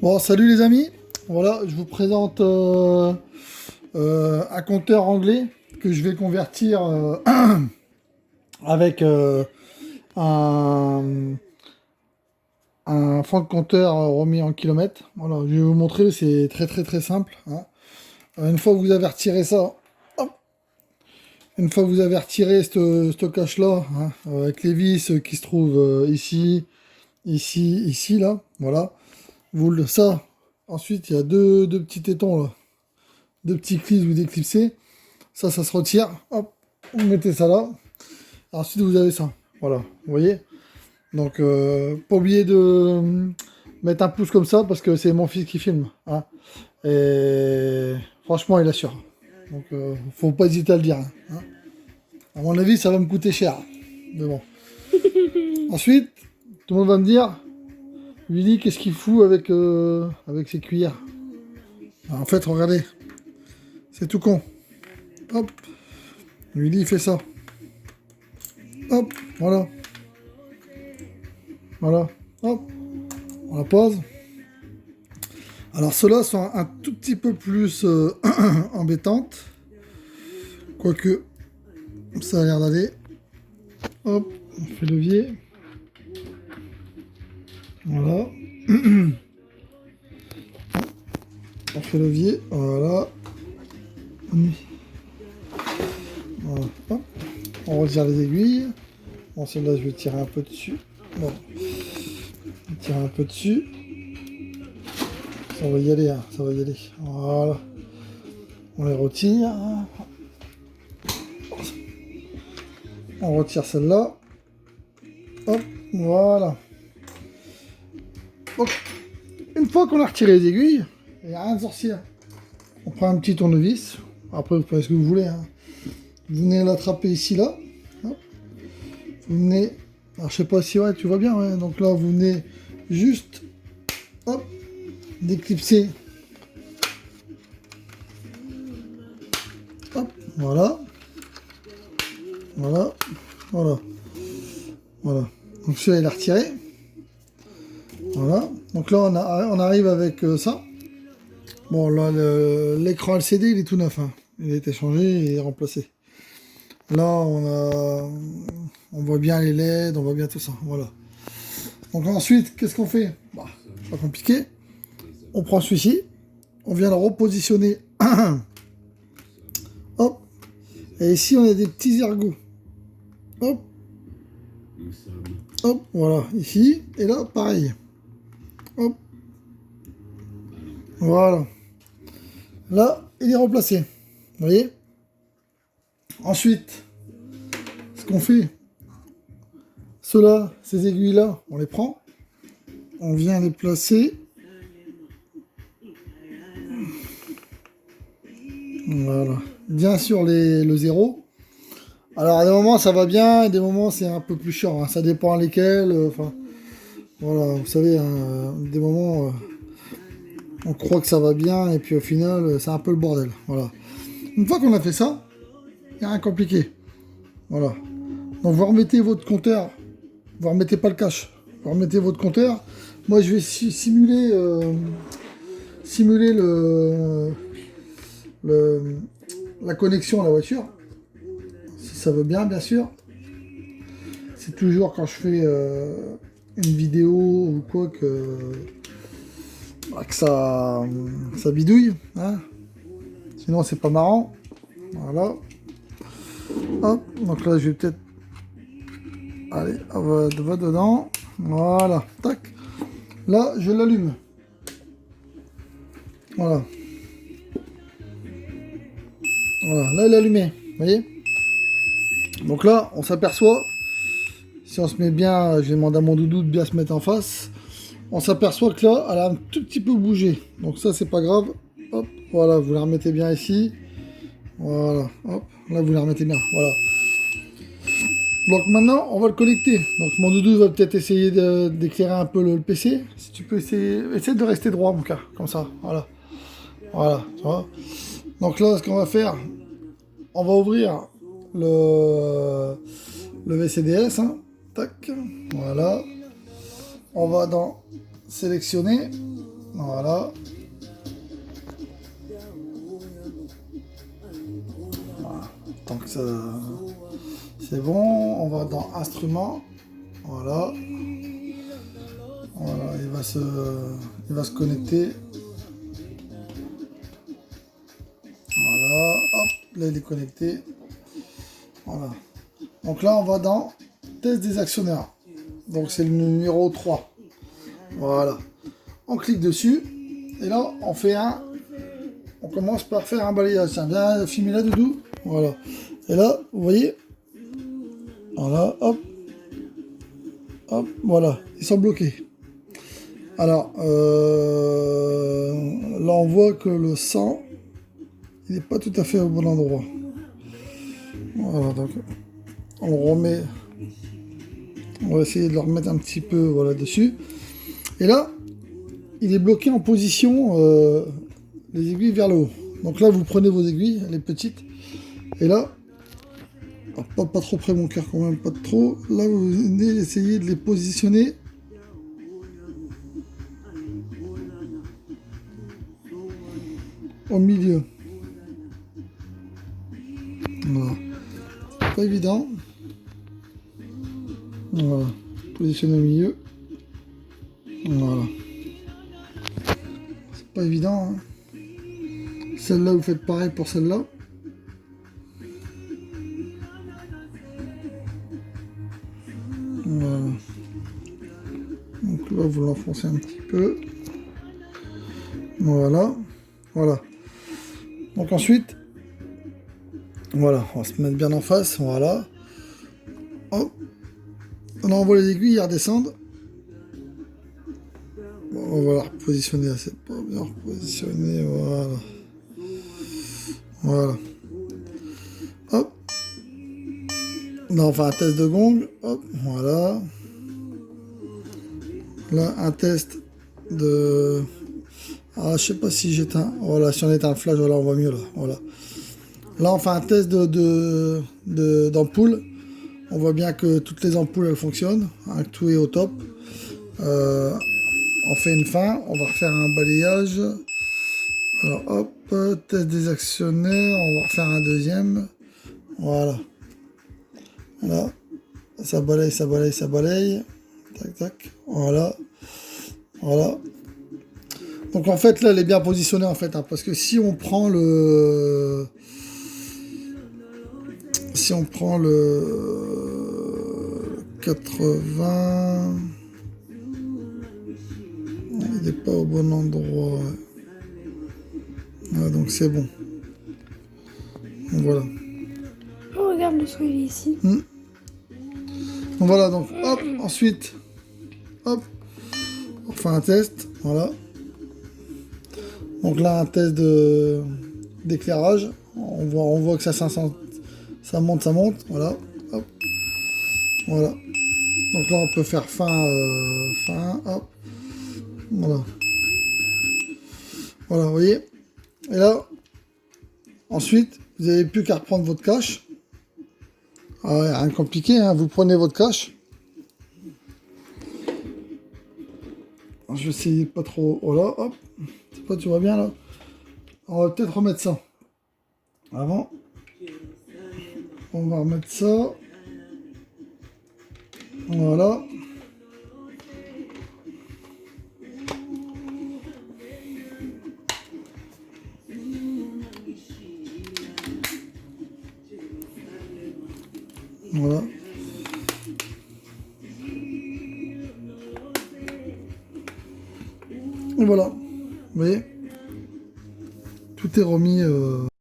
Bon, salut les amis. Voilà, je vous présente un compteur anglais que je vais convertir avec un, un fond de compteur remis en kilomètres. Voilà, je vais vous montrer, c'est très simple, hein. Une fois que vous avez retiré ça, hop, une fois que vous avez retiré ce cache-là, hein, avec les vis qui se trouvent ici, ici, là, voilà. Ça, ensuite, il y a deux petits tétons là. Deux petits clips ou déclipsés. Ça se retire. Hop, vous mettez ça là. Ensuite, vous avez ça. Voilà, vous voyez. Donc, pas oublier de mettre un pouce comme ça parce que c'est mon fils qui filme, hein. Et franchement, il assure. Donc, faut pas hésiter à le dire, hein. À mon avis, ça va me coûter cher. Mais bon. Ensuite, tout le monde va me dire, Willy, qu'est-ce qu'il fout avec ses cuillères? En fait, regardez. C'est tout con. Hop. Willy, il fait ça. Hop, voilà. Voilà. Hop. On la pose. Alors, ceux-là sont un tout petit peu plus embêtantes. Quoique, ça a l'air d'aller. Hop, on fait levier. Voilà. On fait levier. Voilà. Voilà. Hop. On retire les aiguilles. Bon, celle-là, je vais tirer un peu dessus. Bon. Je vais tirer un peu dessus. Ça va y aller, hein. Ça va y aller. Voilà. On les retire. On retire celle-là. Hop, voilà. Donc, une fois qu'on a retiré les aiguilles, il n'y a rien de sorcier. On prend un petit tournevis. Après, vous prenez ce que vous voulez, hein. Vous venez l'attraper ici, là. Hop. Vous venez... Alors, je sais pas si... Ouais, tu vois bien, ouais. Donc là, vous venez juste... Hop. Déclipser. Hop. Voilà. Voilà. Voilà. Voilà. Donc celui-là, il est retiré. Voilà. Donc là, on arrive avec ça. Bon, là, l'écran LCD, il est tout neuf, hein. Il a été changé et remplacé. Là, on voit bien les LED, on voit bien tout ça. Voilà. Donc ensuite, qu'est-ce qu'on fait? Bah, pas compliqué. On prend celui-ci. On vient le repositionner. Hop. Et ici, on a des petits ergots. Hop. Hop, voilà. Ici. Et là, pareil. Hop. Voilà. Là, il est remplacé. Vous voyez? Ensuite, ce qu'on fait, ceux-là, ces aiguilles-là, on les prend. On vient les placer. Voilà. Bien sûr, le zéro. Alors, à des moments, ça va bien. À des moments, c'est un peu plus chiant, hein. Ça dépend lesquels. Enfin, voilà. Vous savez, hein, des moments... on croit que ça va bien et puis au final c'est un peu le bordel. Voilà. Une fois qu'on a fait ça, il n'y a rien compliqué. Voilà. Donc vous remettez votre compteur, vous remettez pas le cache, vous remettez votre compteur. Moi je vais simuler la connexion à la voiture. Si ça veut bien sûr. C'est toujours quand je fais une vidéo ou quoi que ça bidouille, hein. Sinon c'est pas marrant. Voilà. Hop, donc là je vais peut-être... Allez, va dedans. Voilà, tac. Là je l'allume. Voilà. Voilà, là il est allumé, vous voyez. Donc là on s'aperçoit, si on se met bien, je vais demander à mon doudou de bien se mettre en face. On s'aperçoit que là, elle a un tout petit peu bougé. Donc ça, c'est pas grave. Hop, voilà, vous la remettez bien ici. Voilà, hop, là, vous la remettez bien. Voilà. Donc maintenant, on va le connecter. Donc mon doudou va peut-être essayer d'éclairer un peu le PC. Si tu peux essayer de rester droit, mon cas, comme ça. Voilà. Voilà, tu vois. Donc là, ce qu'on va faire, on va ouvrir le VCDS, hein. Tac, voilà. On va dans sélectionner. Voilà. Donc c'est bon. On va dans instrument. Voilà. Voilà, il va se connecter. Voilà, hop, là il est connecté. Voilà. Donc là on va dans test des actionnaires. Donc c'est le numéro 3. Voilà. On clique dessus. Et là on commence par faire un balayage. Tiens, viens filmer là, Doudou. Voilà. Et là, vous voyez. Voilà, hop. Hop, voilà. Ils sont bloqués. Alors, là on voit que le sang, il n'est pas tout à fait au bon endroit. Voilà, donc on le remet. On va essayer de le remettre un petit peu voilà, dessus. Et là, il est bloqué en position les aiguilles vers le haut. Donc là, vous prenez vos aiguilles, les petites. Et là, pas trop près mon cœur quand même, pas trop. Là, vous venez essayer de les positionner. Au milieu. Voilà. Pas évident. Voilà. Positionner au milieu. Voilà. C'est pas évident. Hein. Celle-là, vous faites pareil pour celle-là. Voilà. Donc là, vous l'enfoncez un petit peu. Voilà. Voilà. Donc ensuite, voilà, on va se mettre bien en face. Voilà. Hop. On envoie les aiguilles, elles redescendent. Bon, on va la repositionner. C'est pas bien repositionné. Voilà. Voilà. Hop. Là, on fait un test de gong. Hop. Voilà. Là, un test de... Ah, je sais pas si j'éteins. Voilà, si on éteint le flash, voilà, on voit mieux là. Voilà. Là, on fait un test d'ampoule. On voit bien que toutes les ampoules, elles fonctionnent. Hein, que tout est au top. On fait une fin. On va refaire un balayage. Alors, hop, test des actionnaires. On va refaire un deuxième. Voilà. Voilà. Ça balaye, ça balaye, ça balaye. Tac, tac. Voilà. Voilà. Donc en fait là elle est bien positionnée en fait hein, parce que si on prend le 80, il n'est pas au bon endroit. Ouais, donc c'est bon. Donc, voilà. Oh, regarde le soleil ici. Donc voilà, donc hop, ensuite, hop, on fait un test, voilà. Donc là, un test d'éclairage. On voit que ça monte, voilà. Hop. Voilà. Donc là, on peut faire fin, hop. Voilà. Voilà, vous voyez. Et là, ensuite, vous n'avez plus qu'à reprendre votre cache. Ah ouais, rien de compliqué, hein. Vous prenez votre cache. Je vais essayer pas trop. Voilà, hop. C'est pas, tu vois bien là. On va peut-être remettre ça. Avant. On va remettre ça. Voilà. Voilà. Et voilà. Vous voyez, tout est remis.